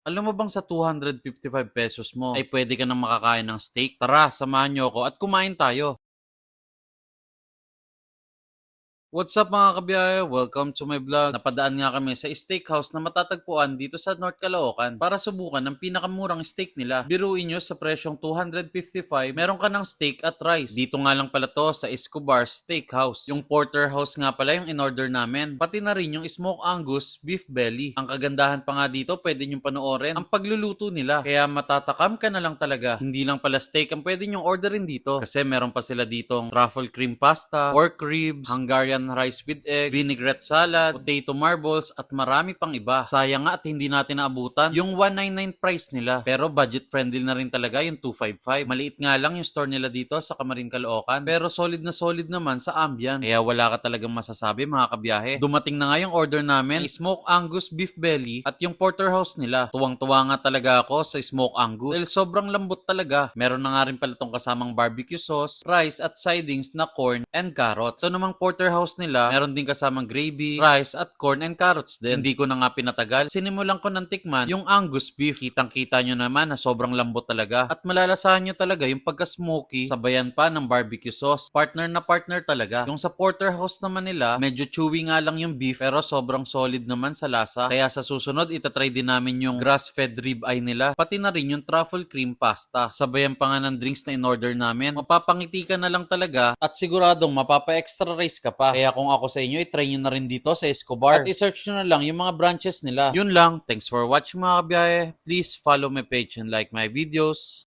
Alam mo bang sa ₱255 mo ay pwede ka nang makakain ng steak? Tara, samahan niyo ako at kumain tayo. What's up mga kabiyahe? Welcome to my vlog. Napadaan nga kami sa steakhouse na matatagpuan dito sa North Caloocan para subukan ng pinakamurang steak nila. Biruin nyo sa presyong 255, meron ka ng steak at rice. Dito nga lang pala to sa Escobar Steakhouse. Yung porterhouse nga pala yung in-order namin. Pati na rin yung smoked Angus beef belly. Ang kagandahan pa nga dito, pwede nyong panoorin ang pagluluto nila. Kaya matatakam ka na lang talaga. Hindi lang pala steak ang pwede nyong orderin dito. Kasi meron pa sila ditong truffle cream pasta, pork ribs, Hungarian rice with egg, vinaigrette salad, potato marbles, at marami pang iba. Sayang nga at hindi natin naabutan yung 199 price nila. Pero budget friendly na rin talaga yung 255. Maliit nga lang yung store nila dito sa Camarin, Caloocan. Pero solid na solid naman sa ambience. Kaya wala ka talagang masasabi mga kabiyahe. Dumating na nga yung order namin, smoked Angus beef belly at yung porterhouse nila. Tuwang-tuwa nga talaga ako sa smoked Angus. Dahil sobrang lambot talaga. Meron na nga rin pala tong kasamang barbecue sauce, rice at sidings na corn and carrots. Ito namang porterhouse nila, meron din kasamang gravy, rice at corn and carrots din. Hindi ko na nga pinatagal. Sinimulan ko ng tikman yung Angus beef. Kitang-kita nyo naman na sobrang lambot talaga. At malalasahan nyo talaga yung pagka-smoky, sabayan pa ng barbecue sauce. Partner na partner talaga. Yung sa porterhouse naman nila, medyo chewy nga lang yung beef pero sobrang solid naman sa lasa. Kaya sa susunod, itatry din namin yung grass-fed rib eye nila. Pati na rin yung truffle cream pasta. Sabayan pa nga ng drinks na in-order namin. Mapapangiti ka na lang talaga at siguradong mapapa-extra rice ka pa. Kaya kung ako sa inyo, itry nyo na rin dito sa Escobar. At isearch nyo na lang yung mga branches nila. Yun lang. Thanks for watching mga kabiyahe. Please follow my page and like my videos.